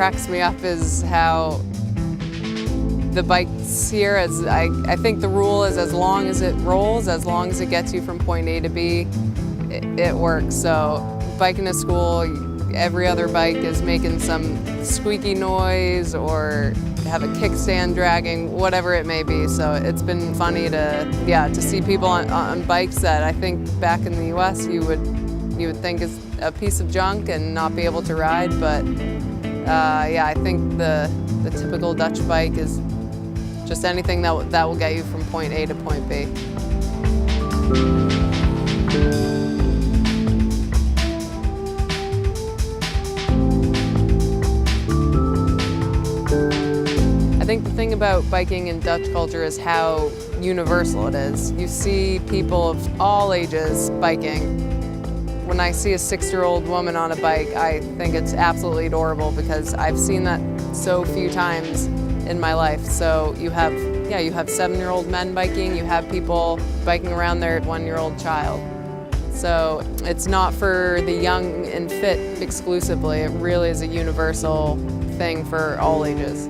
cracks me up is how the bikes here, I think the rule is as long as it rolls, as long as it gets you from point A to B, it works. So biking to school, every other bike is making some squeaky noise or have a kickstand dragging, whatever it may be. So it's been funny to see people on bikes that I think back in the US you would think is a piece of junk and not be able to ride. But yeah, I think the typical Dutch bike is just anything that will get you from point A to point B. I think the thing about biking in Dutch culture is how universal it is. You see people of all ages biking. When I see a 6-year-old woman on a bike, I think it's absolutely adorable because I've seen that so few times in my life. So you have 7-year-old men biking, you have people biking around their 1-year-old child. So it's not for the young and fit exclusively, it really is a universal thing for all ages.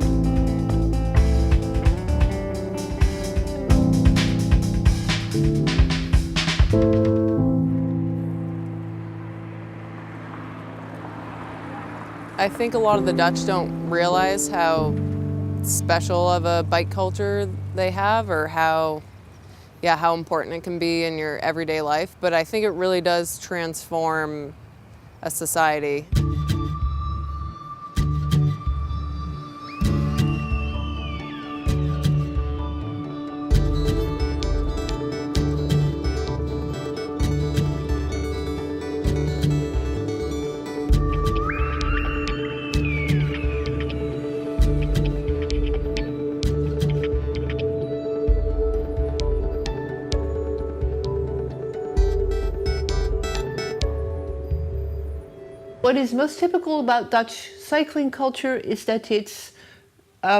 I think a lot of the Dutch don't realize how special of a bike culture they have, or how important it can be in your everyday life. But I think it really does transform a society. What is most typical about Dutch cycling culture is that it's,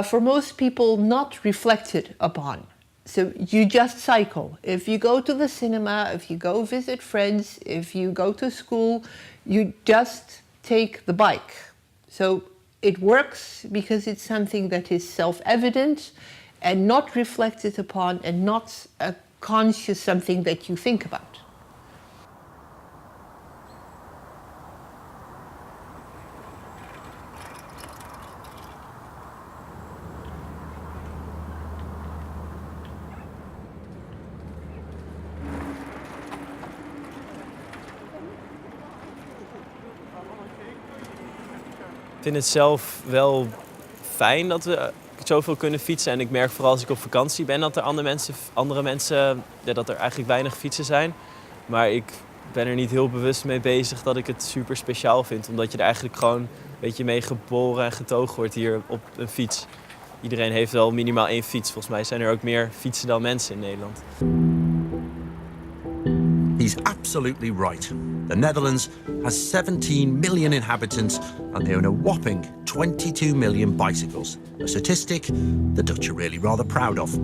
for most people, not reflected upon. So you just cycle. If you go to the cinema, if you go visit friends, if you go to school, you just take the bike. So it works because it's something that is self-evident and not reflected upon and not a conscious something that you think about. Ik vind het zelf wel fijn dat we zoveel kunnen fietsen. En ik merk vooral als ik op vakantie ben dat er andere mensen dat er eigenlijk weinig fietsen zijn. Maar ik ben er niet heel bewust mee bezig dat ik het super speciaal vind. Omdat je er eigenlijk gewoon een beetje mee geboren en getogen wordt hier op een fiets. Iedereen heeft wel minimaal 1 fiets. Volgens mij zijn er ook meer fietsen dan mensen in Nederland. He's absolutely right. The Netherlands has 17 million inhabitants and they own a whopping 22 million bicycles, a statistic the Dutch are really rather proud of.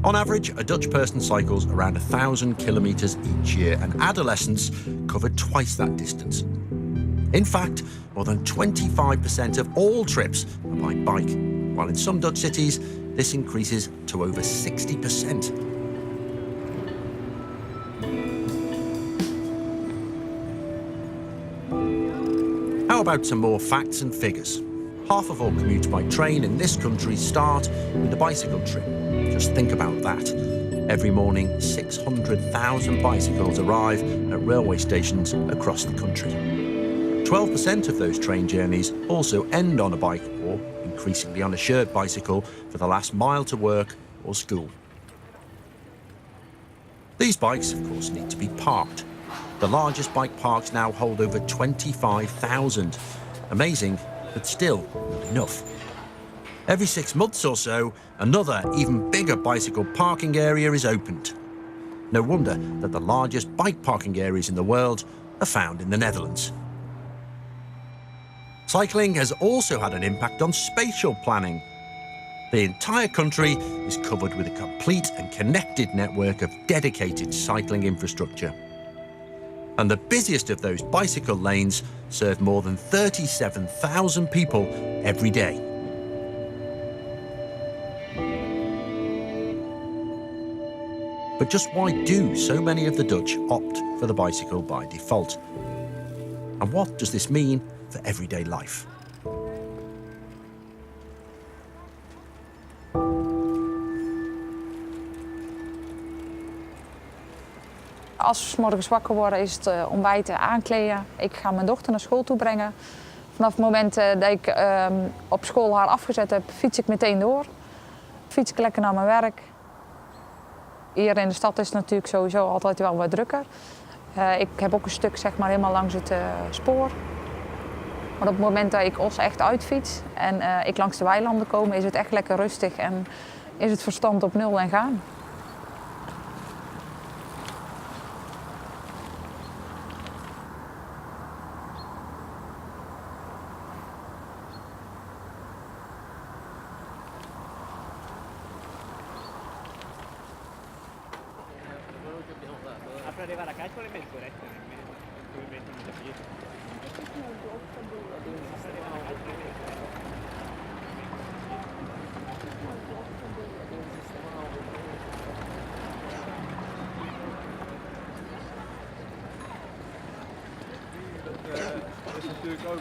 On average, a Dutch person cycles around 1,000 kilometres each year, and adolescents cover twice that distance. In fact, more than 25% of all trips are by bike, while in some Dutch cities, this increases to over 60%. How about some more facts and figures? Half of all commutes by train in this country start with a bicycle trip. Just think about that. Every morning, 600,000 bicycles arrive at railway stations across the country. 12% of those train journeys also end on a bike or, increasingly, on a shared bicycle for the last mile to work or school. These bikes, of course, need to be parked. The largest bike parks now hold over 25,000. Amazing, but still not enough. Every 6 months or so, another, even bigger bicycle parking area is opened. No wonder that the largest bike parking areas in the world are found in the Netherlands. Cycling has also had an impact on spatial planning. The entire country is covered with a complete and connected network of dedicated cycling infrastructure. And the busiest of those bicycle lanes serve more than 37,000 people every day. But just why do so many of the Dutch opt for the bicycle by default? And what does this mean for everyday life? Als we 's morgens wakker worden is het ontbijten, aankleden. Ik ga mijn dochter naar school toe brengen. Vanaf het moment dat ik op school haar afgezet heb, fiets ik meteen door. Fiets ik lekker naar mijn werk. Hier in de stad is het natuurlijk sowieso altijd wel wat drukker. Ik heb ook een stuk zeg maar, helemaal langs het spoor. Maar op het moment dat ik Os echt uitfiets en ik langs de weilanden kom, is het echt lekker rustig en is het verstand op nul en gaan. Dat is natuurlijk ook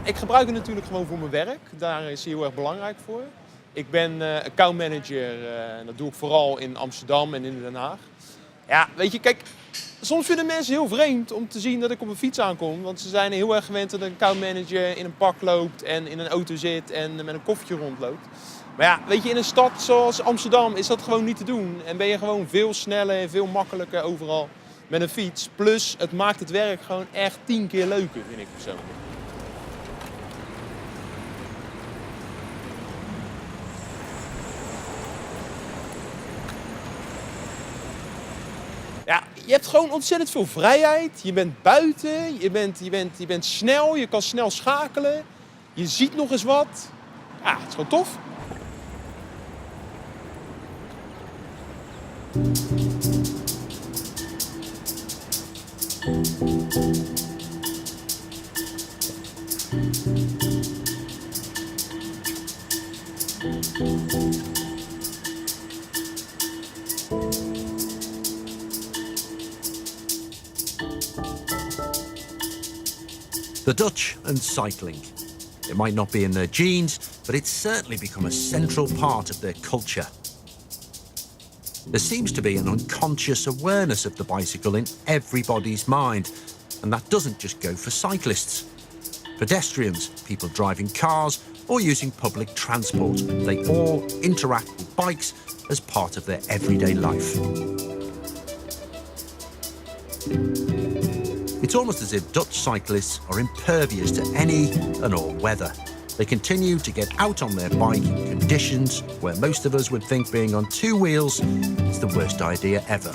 Ik gebruik het natuurlijk gewoon voor mijn werk. Daar is hij heel erg belangrijk voor. Ik ben accountmanager en dat doe ik vooral in Amsterdam en in Den Haag. Ja, weet je, kijk, soms vinden mensen heel vreemd om te zien dat ik op een fiets aankom. Want ze zijn heel erg gewend dat een accountmanager in een pak loopt en in een auto zit en met een koffertje rondloopt. Maar ja, weet je, in een stad zoals Amsterdam is dat gewoon niet te doen. En ben je gewoon veel sneller en veel makkelijker overal met een fiets. Plus, het maakt het werk gewoon echt 10 keer leuker, vind ik persoonlijk. Ja, je hebt gewoon ontzettend veel vrijheid. Je bent buiten, je bent snel, je kan snel schakelen. Je ziet nog eens wat. Ja, het is gewoon tof. The Dutch and cycling. It might not be in their genes, but it's certainly become a central part of their culture. There seems to be an unconscious awareness of the bicycle in everybody's mind, and that doesn't just go for cyclists. Pedestrians, people driving cars or using public transport, they all interact with bikes as part of their everyday life. It's almost as if Dutch cyclists are impervious to any and all weather. They continue to get out on their bike in conditions where most of us would think being on two wheels is the worst idea ever.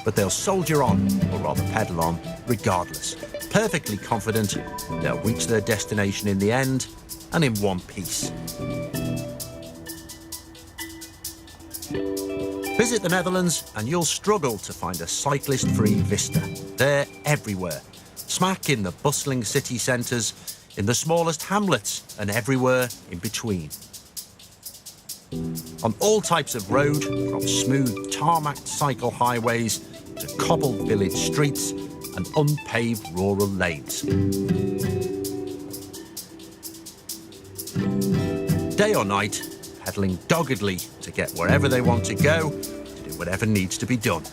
But they'll soldier on, or rather pedal on, regardless, perfectly confident they'll reach their destination in the end and in one piece. Visit the Netherlands and you'll struggle to find a cyclist-free vista. They're everywhere, smack in the bustling city centres, in the smallest hamlets and everywhere in between. On all types of road, from smooth tarmacked cycle highways to cobbled village streets and unpaved rural lanes. Day or night, pedalling doggedly to get wherever they want to go, to do whatever needs to be done.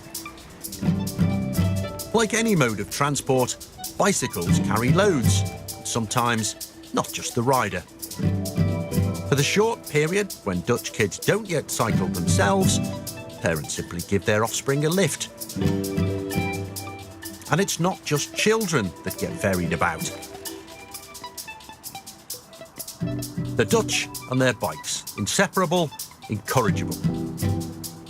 Like any mode of transport, bicycles carry loads, and sometimes not just the rider. For the short period when Dutch kids don't yet cycle themselves, parents simply give their offspring a lift. And it's not just children that get ferried about. The Dutch and their bikes, inseparable, incorrigible.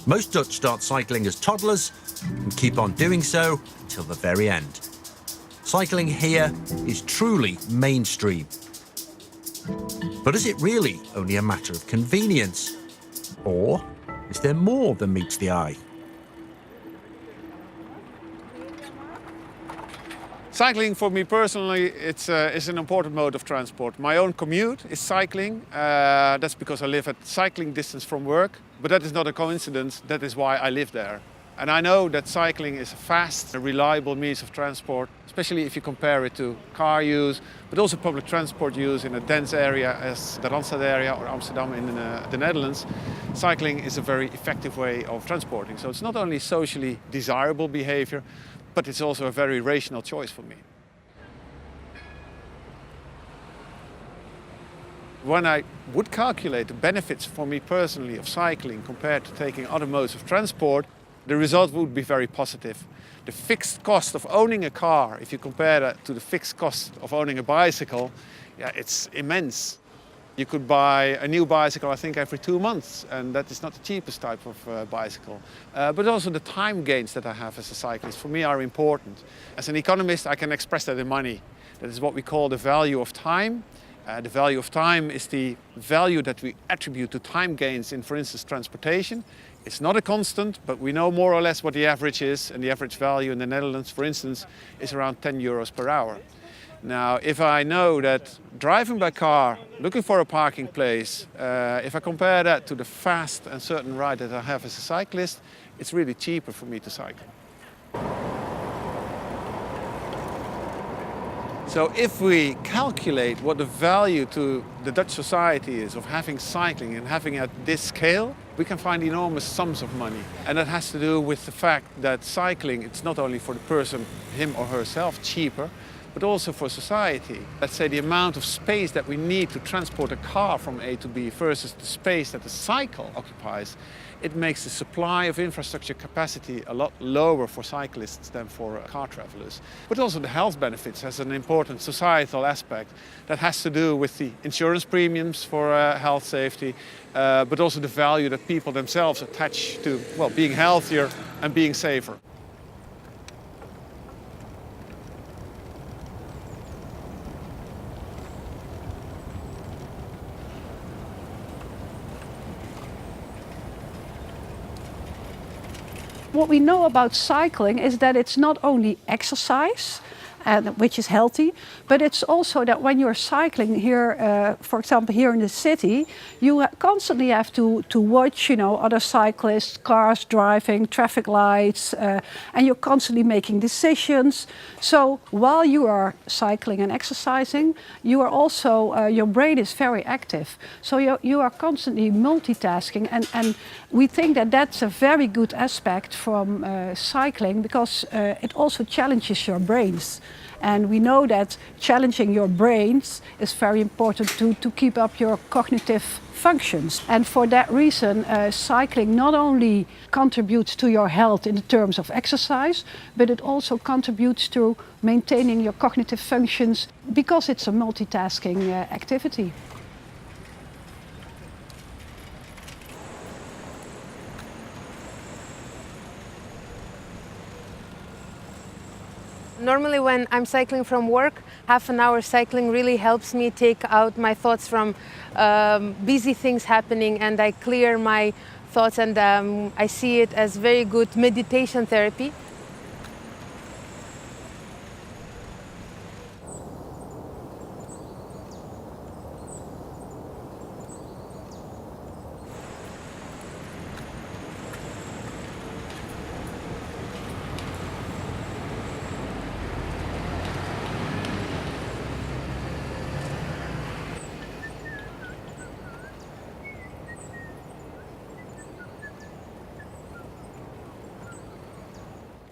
Most Dutch start cycling as toddlers and keep on doing so until the very end. Cycling here is truly mainstream. But is it really only a matter of convenience? Or is there more than meets the eye? Cycling for me personally, it's an important mode of transport. My own commute is cycling. That's because I live at cycling distance from work. But that is not a coincidence. That is why I live there. And I know that cycling is a fast, reliable means of transport, especially if you compare it to car use, but also public transport use in a dense area as the Randstad area or Amsterdam in the Netherlands. Cycling is a very effective way of transporting. So it's not only socially desirable behavior, but it's also a very rational choice for me. When I would calculate the benefits for me personally of cycling compared to taking other modes of transport, the result would be very positive. The fixed cost of owning a car, if you compare that to the fixed cost of owning a bicycle, yeah, it's immense. You could buy a new bicycle, I think, every 2 months, and that is not the cheapest type of bicycle. But also the time gains that I have as a cyclist, for me, are important. As an economist, I can express that in money. That is what we call the value of time. The value of time is the value that we attribute to time gains in, for instance, transportation. It's not a constant, but we know more or less what the average is, and the average value in the Netherlands, for instance, is around 10 euros per hour. Now, if I know that driving by car, looking for a parking place, if I compare that to the fast and certain ride that I have as a cyclist, it's really cheaper for me to cycle. So if we calculate what the value to the Dutch society is of having cycling and having at this scale, we can find enormous sums of money. And that has to do with the fact that cycling, it's not only for the person, him or herself, cheaper, but also for society. Let's say the amount of space that we need to transport a car from A to B versus the space that the cycle occupies, it makes the supply of infrastructure capacity a lot lower for cyclists than for car travelers. But also the health benefits has an important societal aspect that has to do with the insurance premiums for health safety, but also the value that people themselves attach to, well, being healthier and being safer. What we know about cycling is that it's not only exercise, which is healthy, but it's also that when you're cycling here, for example, here in the city, you constantly have to watch, other cyclists, cars driving, traffic lights, and you're constantly making decisions. So while you are cycling and exercising, you are also, your brain is very active. So you are constantly multitasking, and we think that that's a very good aspect from cycling, because it also challenges your brains. And we know that challenging your brains is very important to keep up your cognitive functions. And for that reason, cycling not only contributes to your health in terms of exercise, but it also contributes to maintaining your cognitive functions because it's a multitasking activity. Normally when I'm cycling from work, half an hour cycling really helps me take out my thoughts from busy things happening, and I clear my thoughts, and I see it as very good meditation therapy.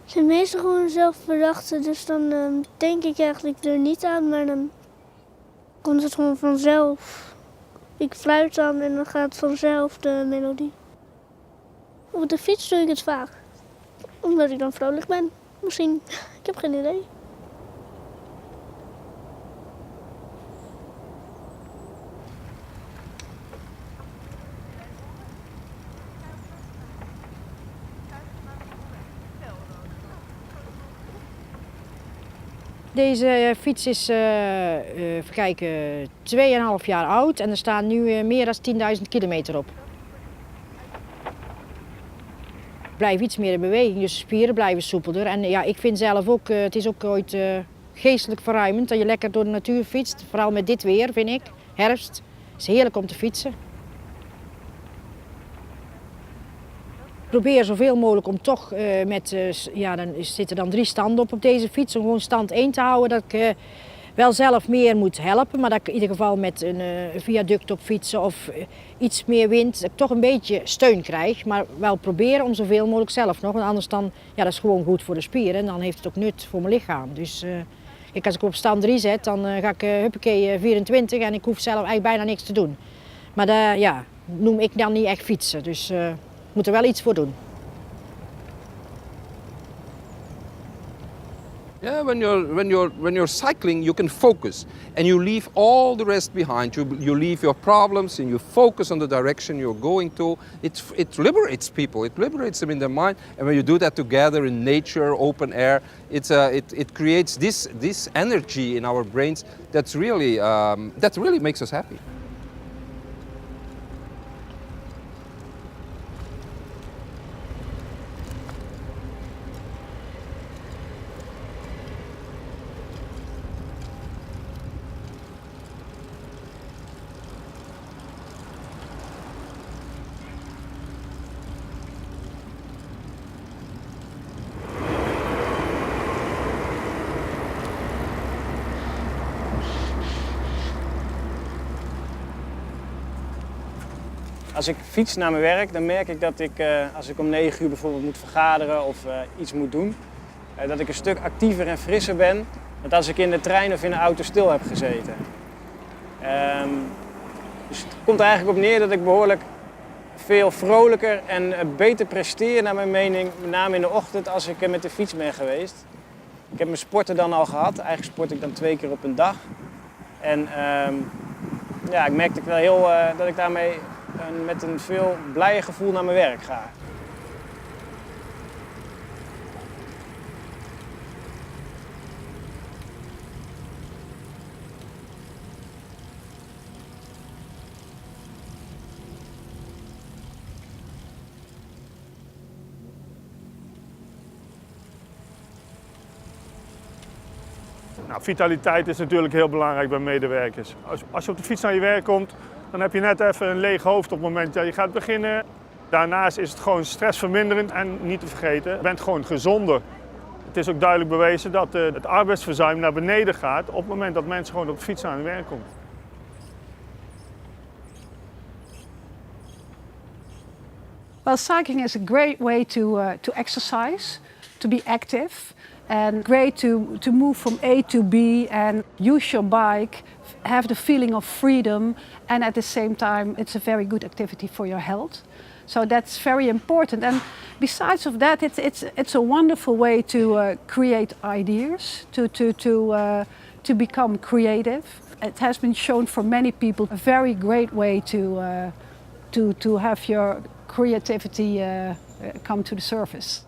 Het zijn meestal gewoon zelfverdachten, dus dan denk ik eigenlijk er niet aan, maar dan komt het gewoon vanzelf. Ik fluit dan en dan gaat vanzelf de melodie. Op de fiets doe ik het vaak, omdat ik dan vrolijk ben. Misschien, ik heb geen idee. Deze fiets is, even kijken, 2,5 jaar oud en er staan nu meer dan 10.000 kilometer op. Ik blijf iets meer in beweging, dus de spieren blijven soepelder. En ja, ik vind zelf ook, het is ook ooit geestelijk verruimend dat je lekker door de natuur fietst. Vooral met dit weer, vind ik. Herfst. Het is heerlijk om te fietsen. Ik probeer zoveel mogelijk om toch ja, dan zitten dan 3 standen op deze fiets. Om gewoon stand 1 te houden. Dat ik wel zelf meer moet helpen. Maar dat ik in ieder geval met een viaduct op fietsen of iets meer wind. Dat ik toch een beetje steun krijg. Maar wel proberen om zoveel mogelijk zelf nog. Want anders dan, ja, dat is gewoon goed voor de spieren. En dan heeft het ook nut voor mijn lichaam. Dus kijk, als ik op stand 3 zet, dan ga ik huppakee 24 en ik hoef zelf eigenlijk bijna niks te doen. Maar daar ja, noem ik dan niet echt fietsen. Dus ik moet er wel iets voor doen. Yeah, when you're cycling, you can focus and you leave all the rest behind. You leave your problems and you focus on the direction you're going to. It liberates people. It liberates them in their mind. And when you do that together in nature, open air, it creates this energy in our brains that really makes us happy. Als ik fiets naar mijn werk, dan merk ik dat ik, als ik om 9 uur bijvoorbeeld moet vergaderen of iets moet doen, dat ik een stuk actiever en frisser ben dan als ik in de trein of in de auto stil heb gezeten. Dus het komt er eigenlijk op neer dat ik behoorlijk veel vrolijker en beter presteer naar mijn mening, met name in de ochtend als ik met de fiets ben geweest. Ik heb mijn sporten dan al gehad, eigenlijk sport ik dan 2 keer op een dag. En ja, ik merk dat ik daarmee met een veel blijer gevoel naar mijn werk ga. Nou, vitaliteit is natuurlijk heel belangrijk bij medewerkers. Als je op de fiets naar je werk komt, dan heb je net even een leeg hoofd op het moment dat je gaat beginnen. Daarnaast is het gewoon stressverminderend en niet te vergeten, je bent gewoon gezonder. Het is ook duidelijk bewezen dat het arbeidsverzuim naar beneden gaat op het moment dat mensen gewoon op de fiets naar hun werk komen. Well, cycling is a great way to exercise, to be active, and great to move from A to B and use your bike, have the feeling of freedom, and at the same time it's a very good activity for your health. So that's very important. And besides of that, it's a wonderful way to create ideas, to become creative. It has been shown for many people a very great way to have your creativity come to the surface.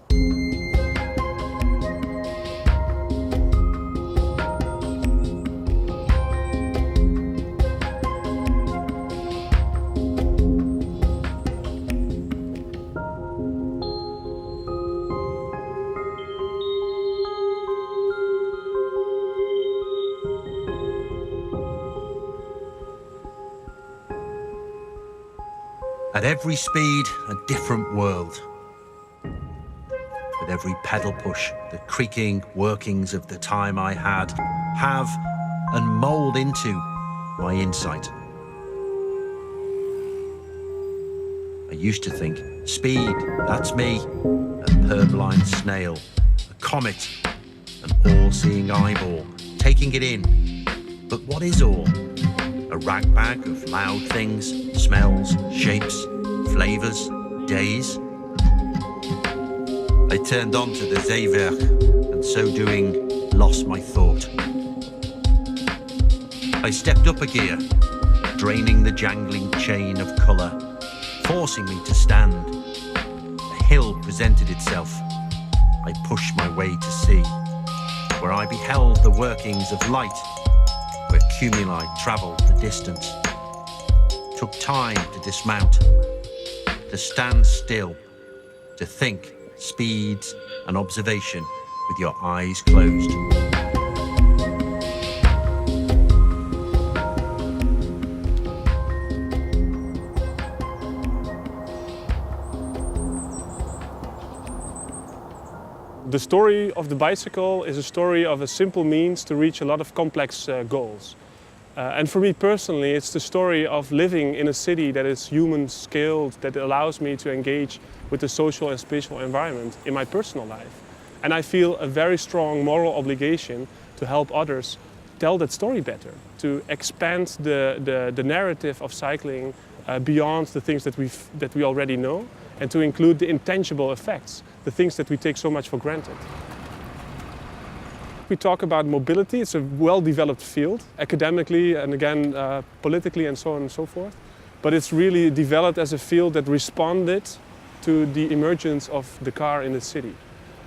At every speed, a different world. With every pedal push, the creaking workings of the time I had have and mould into my insight. I used to think, speed, that's me, a purblind snail, a comet, an all-seeing eyeball, taking it in. But what is all? A ragbag of loud things, smells, shapes, flavours, days. I turned on to the zeewerk, and so doing, lost my thought. I stepped up a gear, draining the jangling chain of colour, forcing me to stand. A hill presented itself. I pushed my way to see. where I beheld the workings of light, where cumuli travelled the distance. Took time to dismount, to stand still, to think speeds and observation with your eyes closed. The story of the bicycle is a story of a simple means to reach a lot of complex goals. And for me personally, it's the story of living in a city that is human-scaled, that allows me to engage with the social and spiritual environment in my personal life. And I feel a very strong moral obligation to help others tell that story better, to expand the narrative of cycling beyond the things that we already know, and to include the intangible effects, the things that we take so much for granted. We talk about mobility. It's a well-developed field, academically and again politically and so on and so forth. But it's really developed as a field that responded to the emergence of the car in the city.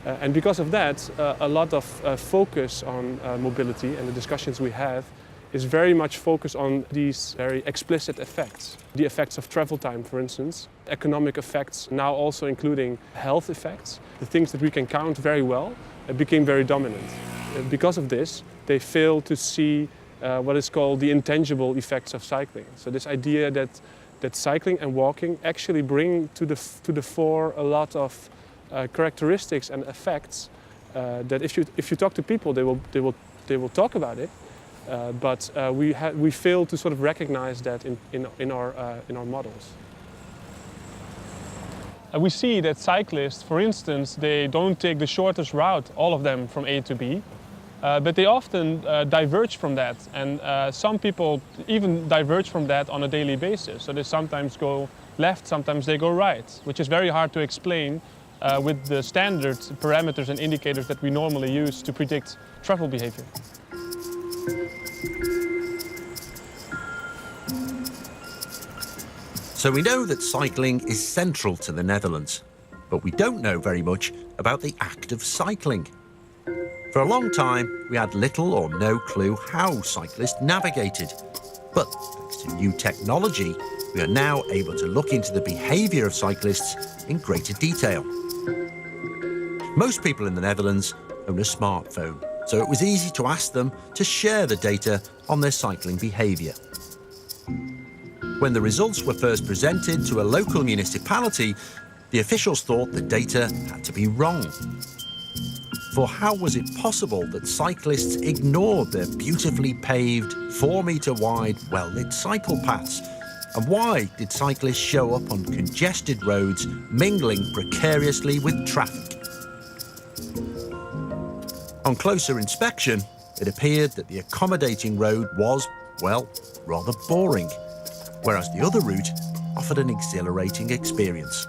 And because of that, a lot of focus on mobility and the discussions we have is very much focused on these very explicit effects. The effects of travel time, for instance, economic effects, now also including health effects. The things that we can count very well became very dominant. Because of this, they fail to see what is called the intangible effects of cycling. So this idea that cycling and walking actually bring to the fore a lot of characteristics and effects that if you talk to people, they will talk about it. But we fail to sort of recognize that in our models. We see that cyclists, for instance, they don't take the shortest route, all of them, from A to B, but they often diverge from that. And some people even diverge from that on a daily basis. So they sometimes go left, sometimes they go right, which is very hard to explain with the standard parameters and indicators that we normally use to predict travel behavior. So we know that cycling is central to the Netherlands, but we don't know very much about the act of cycling. For a long time, we had little or no clue how cyclists navigated. But thanks to new technology, we are now able to look into the behaviour of cyclists in greater detail. Most people in the Netherlands own a smartphone, so it was easy to ask them to share the data on their cycling behaviour. When the results were first presented to a local municipality, the officials thought the data had to be wrong. For how was it possible that cyclists ignored their beautifully paved, 4-metre wide, well-lit cycle paths? And why did cyclists show up on congested roads, mingling precariously with traffic? On closer inspection, it appeared that the accommodating road was, well, rather boring, whereas the other route offered an exhilarating experience.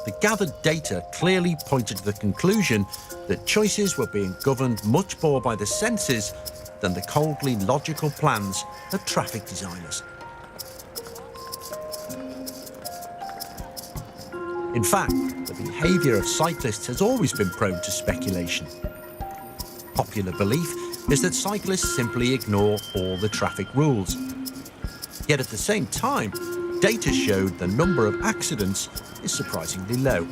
The gathered data clearly pointed to the conclusion that choices were being governed much more by the senses than the coldly logical plans of traffic designers. In fact, the behaviour of cyclists has always been prone to speculation. Popular belief is that cyclists simply ignore all the traffic rules. Yet at the same time, data showed the number of accidents is surprisingly low.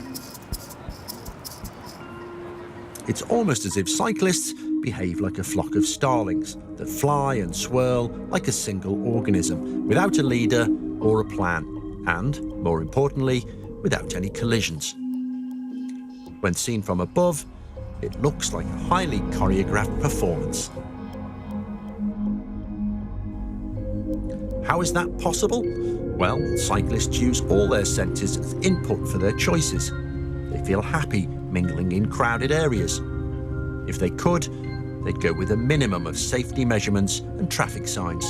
It's almost as if cyclists behave like a flock of starlings that fly and swirl like a single organism, without a leader or a plan, and, more importantly, without any collisions. When seen from above, it looks like a highly choreographed performance. How is that possible? Well, cyclists use all their senses as input for their choices. They feel happy mingling in crowded areas. If they could, they'd go with a minimum of safety measurements and traffic signs.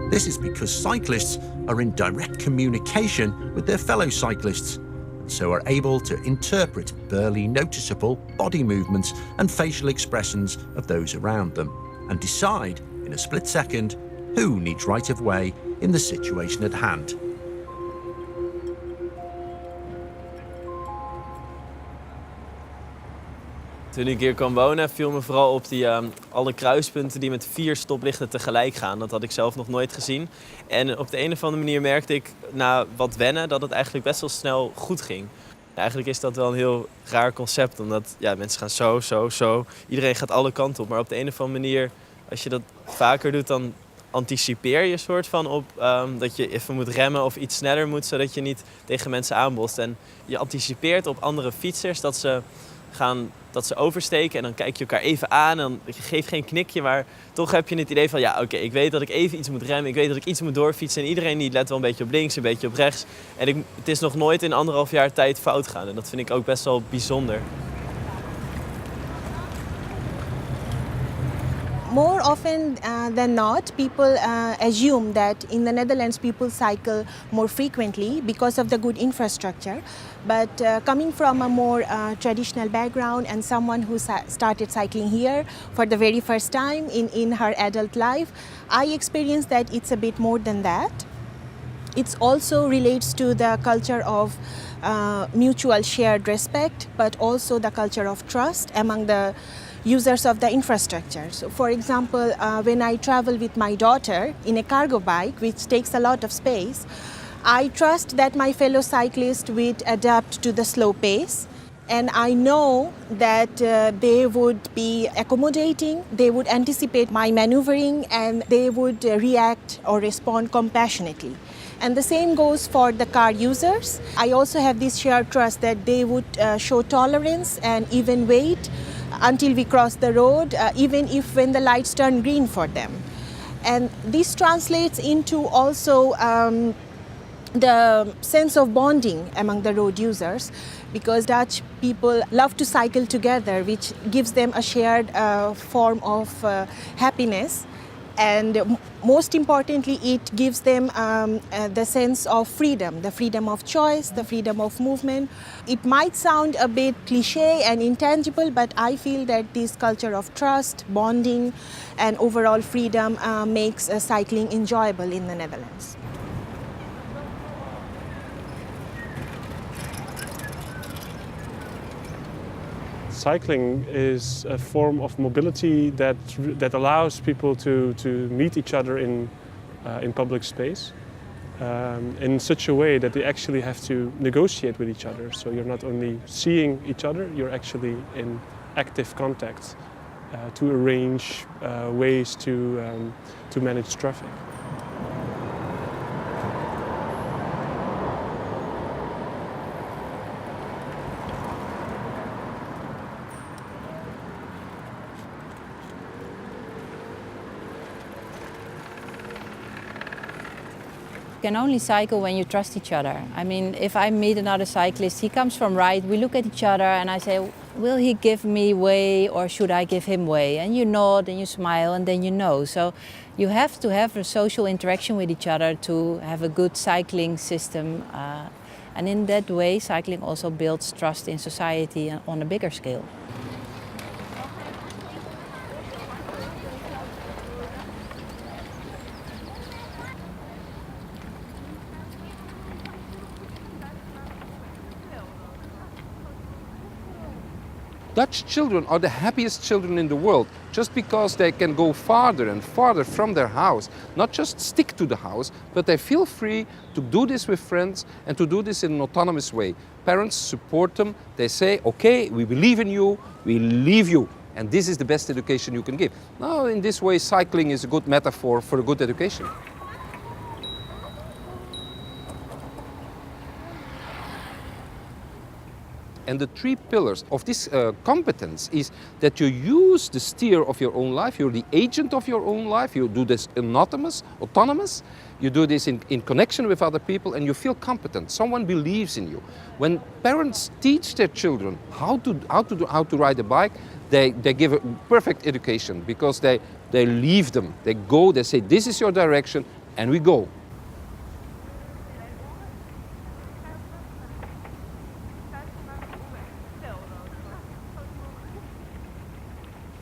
This is because cyclists are in direct communication with their fellow cyclists, and so are able to interpret barely noticeable body movements and facial expressions of those around them, and decide in a split second who needs right of way in the situation at hand. Toen ik hier kwam wonen viel me vooral op die alle kruispunten die met 4 stoplichten tegelijk gaan. Dat had ik zelf nog nooit gezien. En op de een of andere manier merkte ik na wat wennen dat het eigenlijk best wel snel goed ging. Eigenlijk is dat wel een heel raar concept, omdat mensen gaan zo. Iedereen gaat alle kanten op. Maar op de een of andere manier, als je dat vaker doet, dan anticipeer je soort van op dat je even moet remmen of iets sneller moet, zodat je niet tegen mensen aanbotst. En je anticipeert op andere fietsers dat ze oversteken en dan kijk je elkaar even aan en je geeft geen knikje, maar toch heb je het idee van oké, ik weet dat ik even iets moet remmen, ik weet dat ik iets moet doorfietsen en iedereen die let wel een beetje op links, een beetje op rechts. En het is nog nooit in 1,5 jaar tijd fout gaan en dat vind ik ook best wel bijzonder. More often than not, people assume that in the Netherlands people cycle more frequently because of the good infrastructure. But coming from a more traditional background and someone who started cycling here for the very first time in her adult life, I experienced that it's a bit more than that. It also relates to the culture of mutual shared respect, but also the culture of trust among the users of the infrastructure. So for example, when I travel with my daughter in a cargo bike, which takes a lot of space, I trust that my fellow cyclists would adapt to the slow pace. And I know that they would be accommodating, they would anticipate my maneuvering, and they would react or respond compassionately. And the same goes for the car users. I also have this shared trust that they would show tolerance and even wait until we cross the road, even if when the lights turn green for them. And this translates into also the sense of bonding among the road users, because Dutch people love to cycle together, which gives them a shared form of happiness. And most importantly, it gives them the sense of freedom, the freedom of choice, the freedom of movement. It might sound a bit cliche and intangible, but I feel that this culture of trust, bonding, and overall freedom makes cycling enjoyable in the Netherlands. Cycling is a form of mobility that allows people to meet each other in public space in such a way that they actually have to negotiate with each other. So you're not only seeing each other, you're actually in active contact to arrange ways to manage traffic. You can only cycle when you trust each other. I mean, if I meet another cyclist, he comes from right, we look at each other and I say, will he give me way or should I give him way? And you nod and you smile and then you know. So you have to have a social interaction with each other to have a good cycling system. And in that way, cycling also builds trust in society on a bigger scale. Dutch children are the happiest children in the world just because they can go farther and farther from their house. Not just stick to the house, but they feel free to do this with friends and to do this in an autonomous way. Parents support them. They say, okay, we believe in you, we leave you. And this is the best education you can give. Now, in this way, cycling is a good metaphor for a good education. And the 3 pillars of this competence is that you use the steer of your own life, you're the agent of your own life, you do this autonomous, you do this in connection with other people and you feel competent, someone believes in you. When parents teach their children how to ride a bike, they give a perfect education because they leave them, they go, they say this is your direction and we go.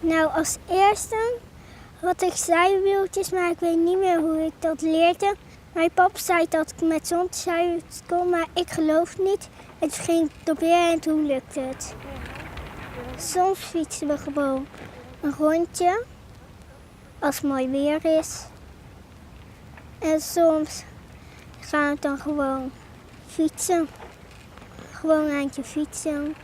Nou, als eerste had ik zijwieltjes, maar ik weet niet meer hoe ik dat leerde. Mijn papa zei dat ik met zon zijwieltjes kon, maar ik geloof niet. Het ging proberen en toen lukte het. Soms fietsen we gewoon een rondje als het mooi weer is. En soms gaan we dan gewoon fietsen. Gewoon een eindje fietsen.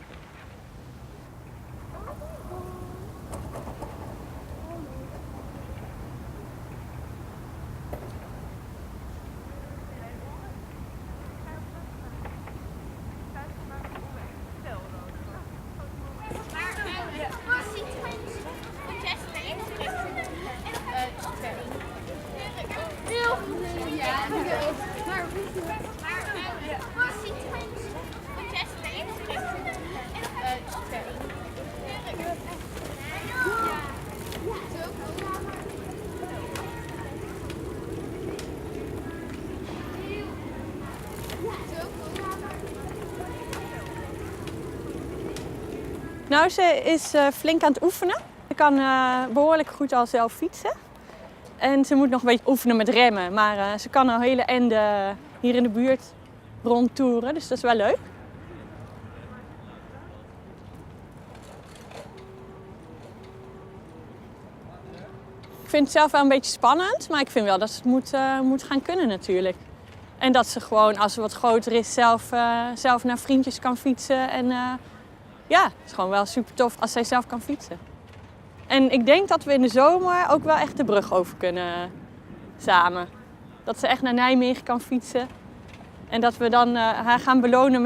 Nou, ze is flink aan het oefenen. Ze kan behoorlijk goed al zelf fietsen. En ze moet nog een beetje oefenen met remmen. Maar ze kan al hele ende hier in de buurt rondtoeren. Dus dat is wel leuk. Ik vind het zelf wel een beetje spannend. Maar ik vind wel dat ze het moet gaan kunnen natuurlijk. En dat ze gewoon, als ze wat groter is, zelf naar vriendjes kan fietsen. En ja, het is gewoon wel super tof als zij zelf kan fietsen. En ik denk dat we in de zomer ook wel echt de brug over kunnen samen. Dat ze echt naar Nijmegen kan fietsen. En dat we dan haar gaan belonen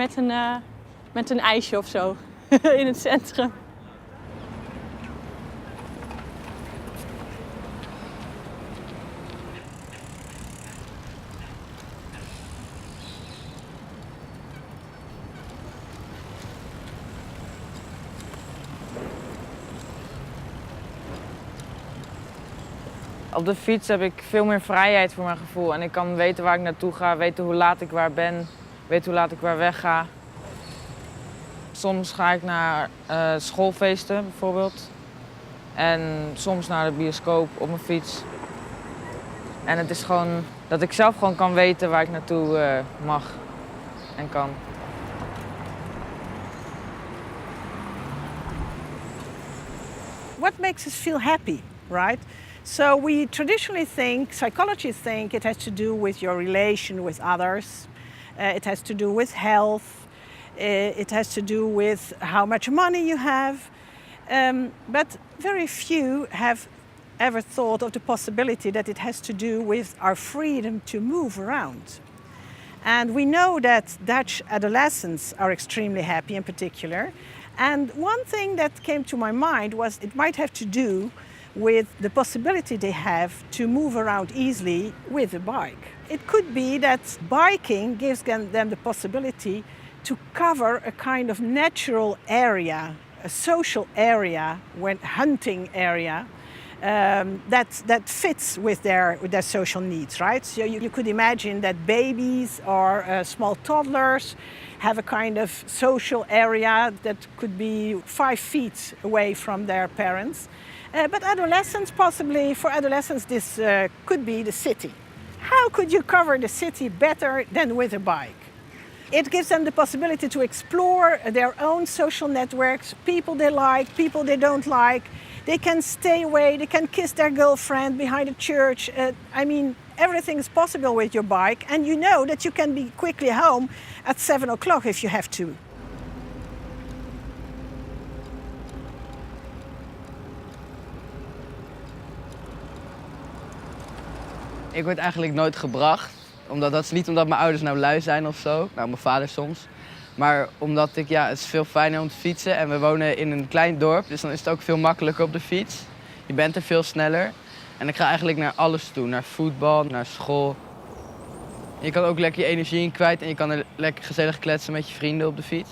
met een ijsje of zo in het centrum. Op de fiets heb ik veel meer vrijheid voor mijn gevoel. En ik kan weten waar ik naartoe ga, weten hoe laat ik waar ben, weten hoe laat ik waar wegga. Soms ga ik naar schoolfeesten bijvoorbeeld. En soms naar de bioscoop op mijn fiets. En het is gewoon dat ik zelf gewoon kan weten waar ik naartoe mag en kan. What makes us feel happy, right? So we traditionally think, psychologists think it has to do with your relation with others. It has to do with health. It has to do with how much money you have. But very few have ever thought of the possibility that it has to do with our freedom to move around. And we know that Dutch adolescents are extremely happy in particular. And one thing that came to my mind was it might have to do with the possibility they have to move around easily with a bike. It could be that biking gives them the possibility to cover a kind of natural area, a social area, hunting area, that fits with their social needs, right? So you could imagine that babies or small toddlers have a kind of social area that could be 5 feet away from their parents. But adolescents, possibly, for adolescents this could be the city. How could you cover the city better than with a bike? It gives them the possibility to explore their own social networks, people they like, people they don't like. They can stay away, they can kiss their girlfriend behind a church. Everything is possible with your bike, and you know that you can be quickly home at 7 o'clock if you have to. Ik word eigenlijk nooit gebracht. Dat is niet omdat mijn ouders nou lui zijn of zo. Nou, mijn vader soms. Maar omdat het is veel fijner om te fietsen. En we wonen in een klein dorp, dus dan is het ook veel makkelijker op de fiets. Je bent er veel sneller. En ik ga eigenlijk naar alles toe. Naar voetbal, naar school. Je kan ook lekker je energie in kwijt en je kan er lekker gezellig kletsen met je vrienden op de fiets.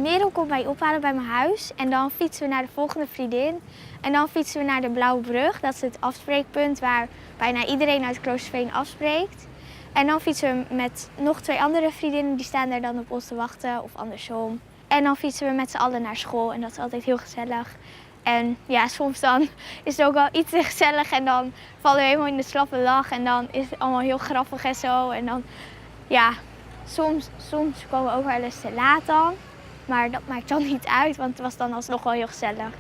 Merel komt mij ophalen bij mijn huis en dan fietsen we naar de volgende vriendin. En dan fietsen we naar de Blauwe Brug, dat is het afspreekpunt waar bijna iedereen uit Kloosterveen afspreekt. En dan fietsen we met nog 2 andere vriendinnen, die staan daar dan op ons te wachten of andersom. En dan fietsen we met z'n allen naar school en dat is altijd heel gezellig. En ja, soms dan is het ook wel iets te gezellig en dan vallen we helemaal in de slappe lach en dan is het allemaal heel grappig en zo. En dan, ja, soms komen we ook wel eens te laat dan, maar dat maakt dan niet uit, want het was dan alsnog wel heel gezellig.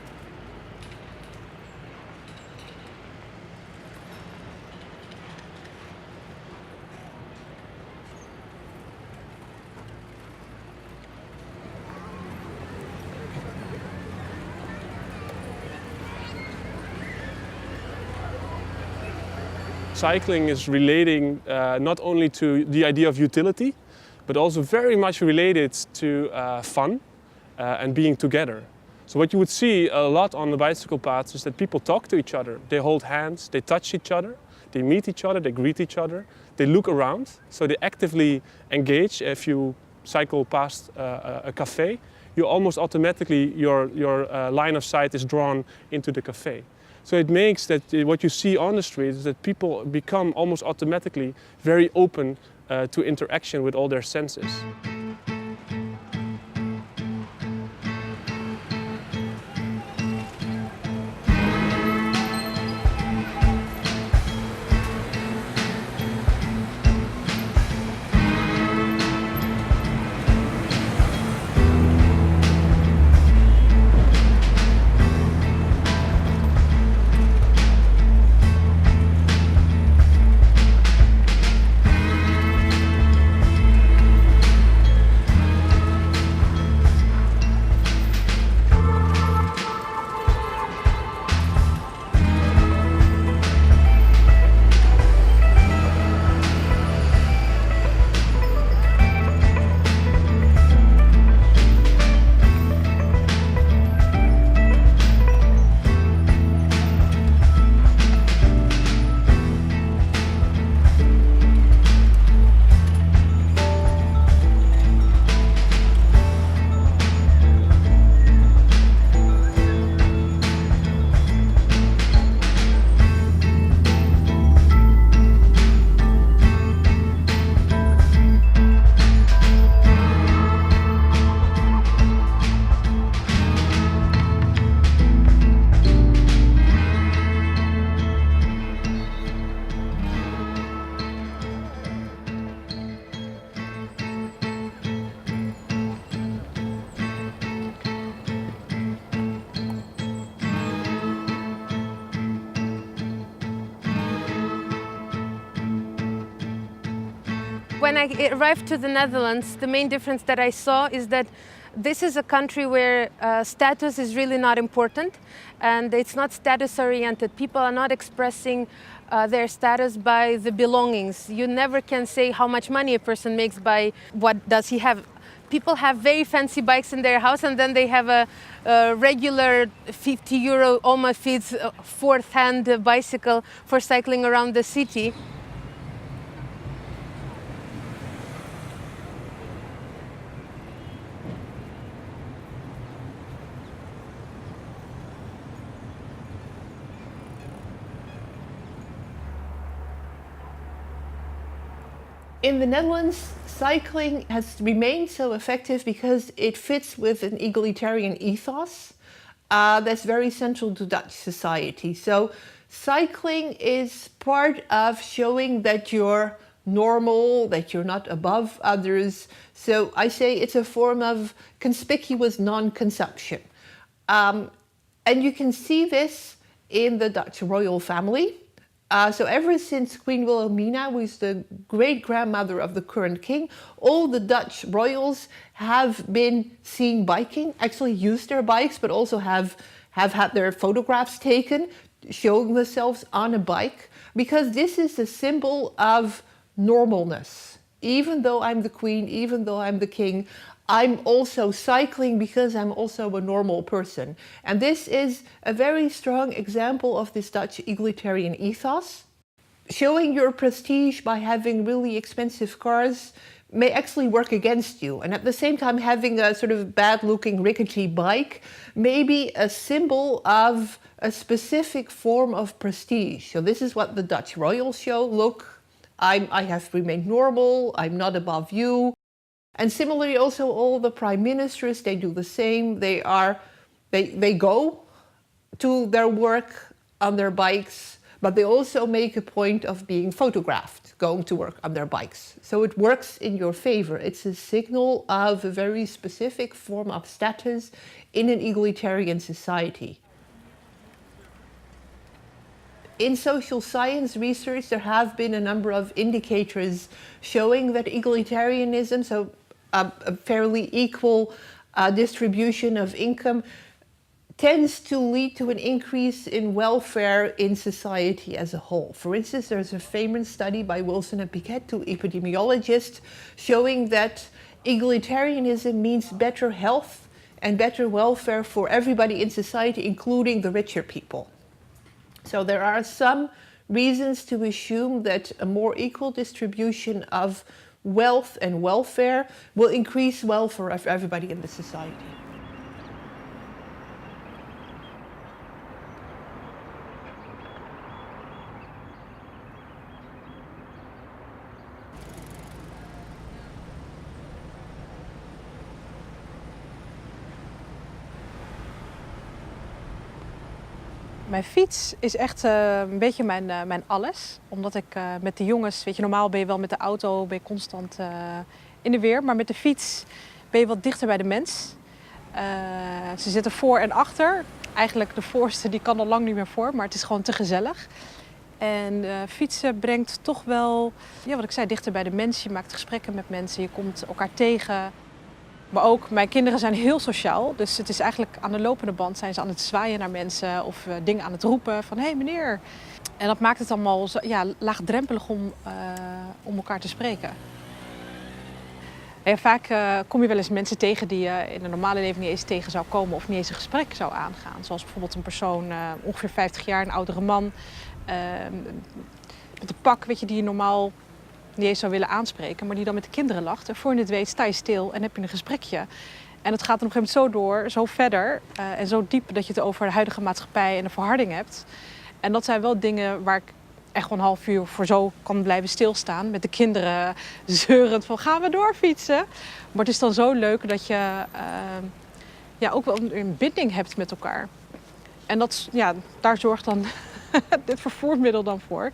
Cycling is relating not only to the idea of utility, but also very much related to fun and being together. So what you would see a lot on the bicycle paths is that people talk to each other. They hold hands, they touch each other, they meet each other, they greet each other, they look around. So they actively engage. If you cycle past a cafe, you almost automatically, your line of sight is drawn into the cafe. So it makes that what you see on the street is that people become almost automatically very open to interaction with all their senses. When I arrived to the Netherlands, the main difference that I saw is that this is a country where status is really not important and it's not status oriented. People are not expressing their status by the belongings. You never can say how much money a person makes by what does he have. People have very fancy bikes in their house and then they have a regular €50 Oma Fiets fourth-hand bicycle for cycling around the city. In the Netherlands, cycling has remained so effective because it fits with an egalitarian ethos that's very central to Dutch society. So cycling is part of showing that you're normal, that you're not above others. So I say it's a form of conspicuous non-consumption. And you can see this in the Dutch royal family. So ever since Queen Wilhelmina, who is the great-grandmother of the current king, all the Dutch royals have been seen biking, actually used their bikes, but also have had their photographs taken, showing themselves on a bike, because this is a symbol of normalness. Even though I'm the queen, even though I'm the king, I'm also cycling because I'm also a normal person. And this is a very strong example of this Dutch egalitarian ethos. Showing your prestige by having really expensive cars may actually work against you. And at the same time, having a sort of bad-looking rickety bike may be a symbol of a specific form of prestige. So this is what the Dutch royals show. Look, I have remained normal, I'm not above you. And similarly, also all the prime ministers, they do the same. They go to their work on their bikes, but they also make a point of being photographed, going to work on their bikes. So it works in your favor. It's a signal of a very specific form of status in an egalitarian society. In social science research, there have been a number of indicators showing that egalitarianism, so a fairly equal distribution of income, tends to lead to an increase in welfare in society as a whole. For instance, there's a famous study by Wilson and Piquet, two epidemiologists, showing that egalitarianism means better health and better welfare for everybody in society, including the richer people. So there are some reasons to assume that a more equal distribution of wealth and welfare will increase welfare of everybody in the society. Mijn fiets is echt een beetje mijn alles. Omdat ik met de jongens, weet je, normaal ben je wel met de auto, ben je constant in de weer. Maar met de fiets ben je wat dichter bij de mens. Ze zitten voor en achter. Eigenlijk de voorste die kan al lang niet meer voor, maar het is gewoon te gezellig. En fietsen brengt toch wel, ja, wat ik zei, dichter bij de mens. Je maakt gesprekken met mensen, je komt elkaar tegen. Maar ook, mijn kinderen zijn heel sociaal. Dus het is eigenlijk aan de lopende band zijn ze aan het zwaaien naar mensen of dingen aan het roepen van hé meneer. En dat maakt het allemaal laagdrempelig om elkaar te spreken. En vaak kom je wel eens mensen tegen die je in een normale leven niet eens tegen zou komen of niet eens een gesprek zou aangaan. Zoals bijvoorbeeld een persoon, ongeveer 50 jaar, een oudere man, met een pak, weet je, die je normaal niet eens zou willen aanspreken, maar die dan met de kinderen lacht. En voor je het weet sta je stil en heb je een gesprekje. En het gaat op een gegeven moment zo door, zo verder en zo diep dat je het over de huidige maatschappij en de verharding hebt. En dat zijn wel dingen waar ik echt gewoon een half uur voor zo kan blijven stilstaan. Met de kinderen zeurend van gaan we doorfietsen. Maar het is dan zo leuk dat je ook wel een binding hebt met elkaar. En dat, daar zorgt dan dit vervoermiddel dan voor.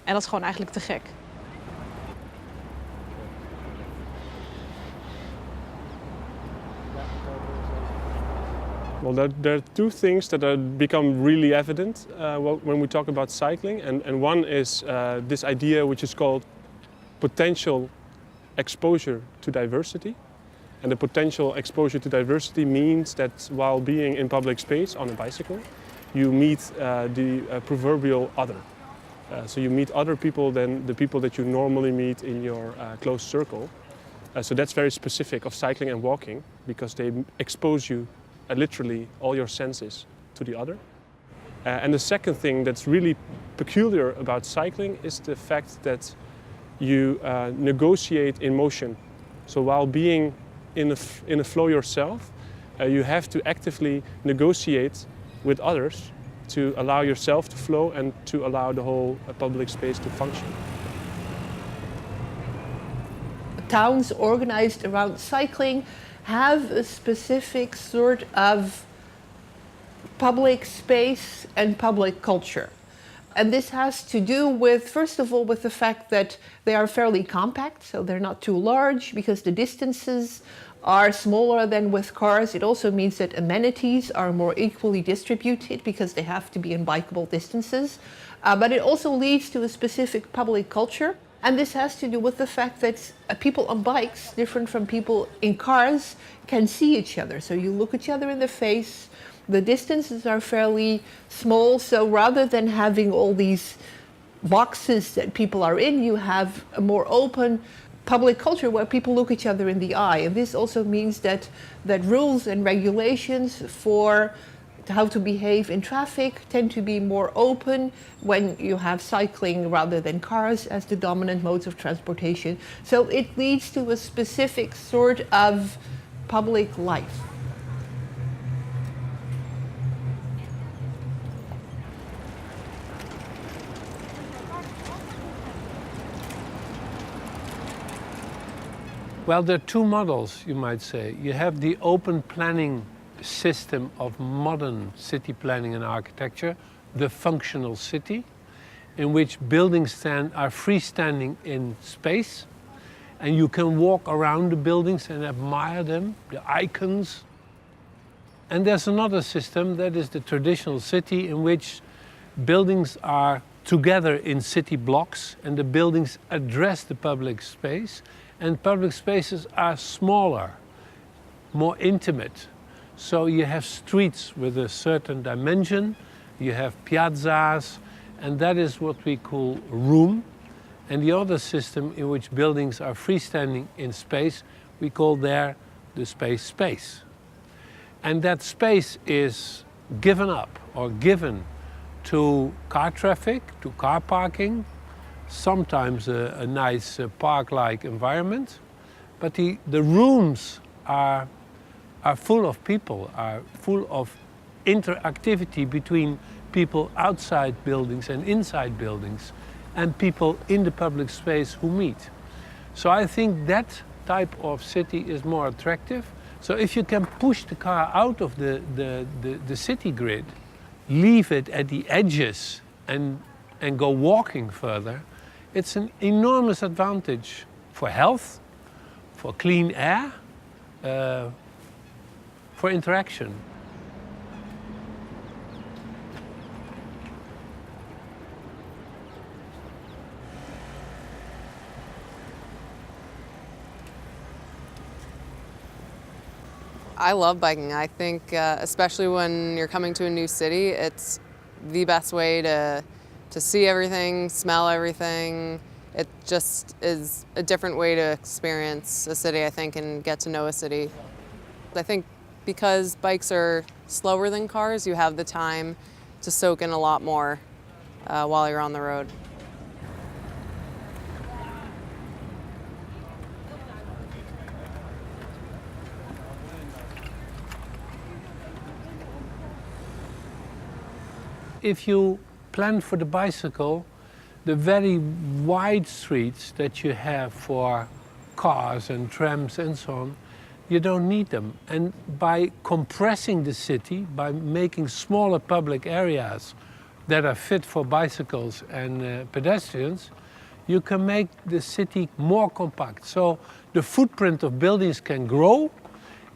En dat is gewoon eigenlijk te gek. Well, there are two things that become really evident when we talk about cycling. And one is this idea which is called potential exposure to diversity. And the potential exposure to diversity means that while being in public space on a bicycle, you meet the proverbial other. So you meet other people than the people that you normally meet in your close circle. So that's very specific of cycling and walking because they expose you literally all your senses to the other. And the second thing that's really peculiar about cycling is the fact that you negotiate in motion. So while being in a flow yourself, you have to actively negotiate with others to allow yourself to flow and to allow the whole public space to function. Towns organized around cycling have a specific sort of public space and public culture. And this has to do with, first of all, with the fact that they are fairly compact, so they're not too large because the distances are smaller than with cars. It also means that amenities are more equally distributed because they have to be in bikeable distances. But it also leads to a specific public culture. And this has to do with the fact that people on bikes, different from people in cars, can see each other. So you look each other in the face. The distances are fairly small. So rather than having all these boxes that people are in, you have a more open public culture where people look each other in the eye. And this also means that rules and regulations for how to behave in traffic tend to be more open when you have cycling rather than cars as the dominant modes of transportation. So it leads to a specific sort of public life. Well, there are two models, you might say. You have the open planning system of modern city planning and architecture, the functional city, in which buildings are freestanding in space, and you can walk around the buildings and admire them, the icons. And there's another system that is the traditional city, in which buildings are together in city blocks, and the buildings address the public space, and public spaces are smaller, more intimate. So you have streets with a certain dimension, you have piazzas, and that is what we call room. And the other system in which buildings are freestanding in space, we call there the space. And that space is given up or given to car traffic, to car parking, sometimes a nice park-like environment. But the rooms are full of people, are full of interactivity between people outside buildings and inside buildings, and people in the public space who meet. So I think that type of city is more attractive. So if you can push the car out of the city grid, leave it at the edges and go walking further, it's an enormous advantage for health, for clean air, for interaction. I love biking. I think especially when you're coming to a new city, it's the best way to see everything, smell everything. It just is a different way to experience a city, I think, and get to know a city. I think because bikes are slower than cars, you have the time to soak in a lot more while you're on the road. If you plan for the bicycle, the very wide streets that you have for cars and trams and so on, you don't need them. And by compressing the city, by making smaller public areas that are fit for bicycles and pedestrians, you can make the city more compact. So the footprint of buildings can grow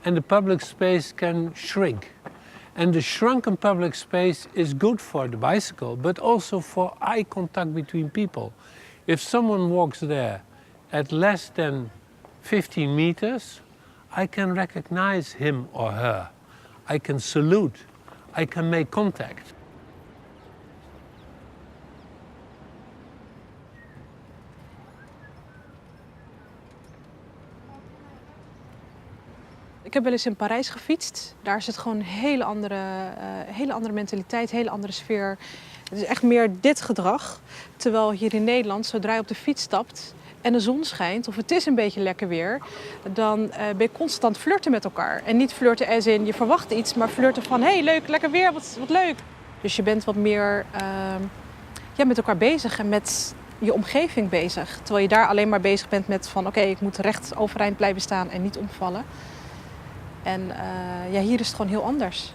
and the public space can shrink. And the shrunken public space is good for the bicycle, but also for eye contact between people. If someone walks there at less than 15 meters, I can recognize him or her. I can salute. I can make contact. Ik heb wel eens in Parijs gefietst. Daar is het gewoon een hele andere mentaliteit, hele andere sfeer. Het is echt meer dit gedrag. Terwijl hier in Nederland, zodra je op de fiets stapt en de zon schijnt, of het is een beetje lekker weer, dan ben je constant flirten met elkaar. En niet flirten als in je verwacht iets, maar flirten van hey, leuk, lekker weer, wat leuk. Dus je bent wat meer met elkaar bezig en met je omgeving bezig. Terwijl je daar alleen maar bezig bent met van oké, ik moet recht overeind blijven staan en niet omvallen. En hier is het gewoon heel anders.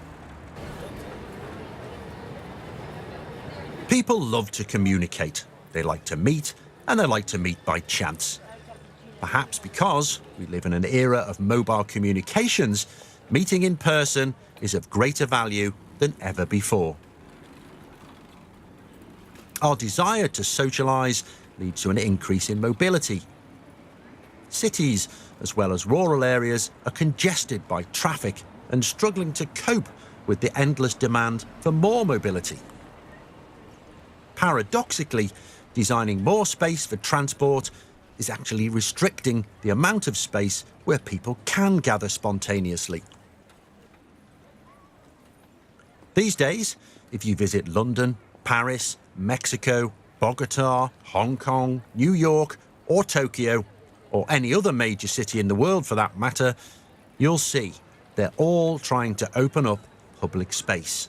People love to communicate. They like to meet, and they like to meet by chance. Perhaps because we live in an era of mobile communications, meeting in person is of greater value than ever before. Our desire to socialise leads to an increase in mobility. Cities, as well as rural areas, are congested by traffic and struggling to cope with the endless demand for more mobility. Paradoxically, designing more space for transport is actually restricting the amount of space where people can gather spontaneously. These days, if you visit London, Paris, Mexico, Bogota, Hong Kong, New York, or Tokyo, or any other major city in the world for that matter, you'll see they're all trying to open up public space.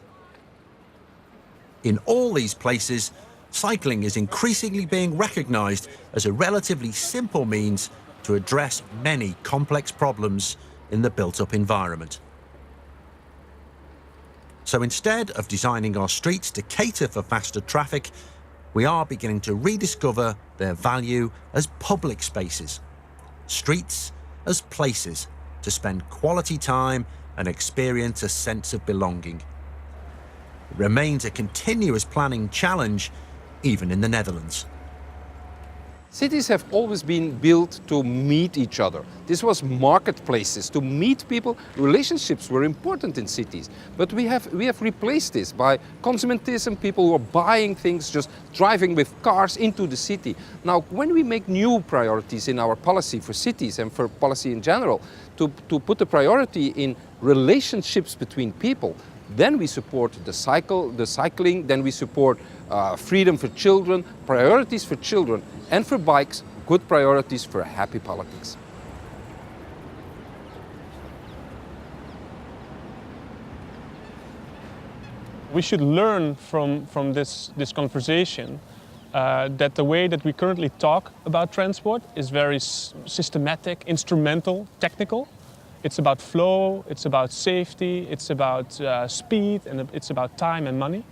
In all these places, cycling is increasingly being recognised as a relatively simple means to address many complex problems in the built-up environment. So instead of designing our streets to cater for faster traffic, we are beginning to rediscover their value as public spaces. Streets as places to spend quality time and experience a sense of belonging. It remains a continuous planning challenge, even in the Netherlands. Cities have always been built to meet each other. This was marketplaces to meet people. Relationships were important in cities, but we have replaced this by consumerism. People who are buying things, just driving with cars into the city. Now, when we make new priorities in our policy for cities and for policy in general, to put the priority in relationships between people, then we support the cycling, then we support freedom for children, priorities for children, and for bikes, good priorities for happy politics. We should learn from this conversation that the way that we currently talk about transport is very systematic, instrumental, technical. It's about flow, it's about safety, it's about speed, and it's about time and money.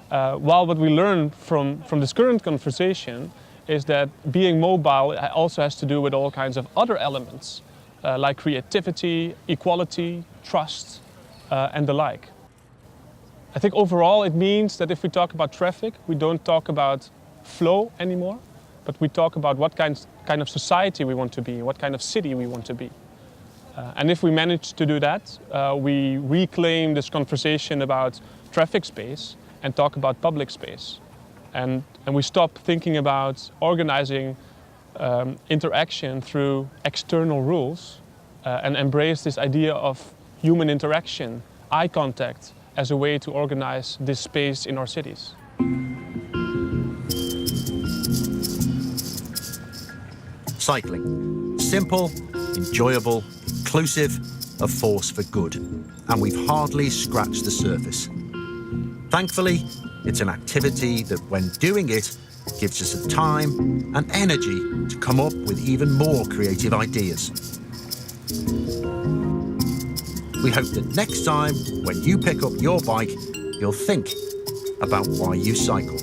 While what we learn from this current conversation is that being mobile also has to do with all kinds of other elements, like creativity, equality, trust, and the like. I think overall it means that if we talk about traffic, we don't talk about flow anymore, but we talk about what kind of society we want to be, what kind of city we want to be. And if we manage to do that, we reclaim this conversation about traffic space and talk about public space. And we stop thinking about organizing interaction through external rules and embrace this idea of human interaction, eye contact, as a way to organize this space in our cities. Cycling. Simple, enjoyable, inclusive, a force for good. And we've hardly scratched the surface. Thankfully, it's an activity that, when doing it, gives us the time and energy to come up with even more creative ideas. We hope that next time, when you pick up your bike, you'll think about why you cycle.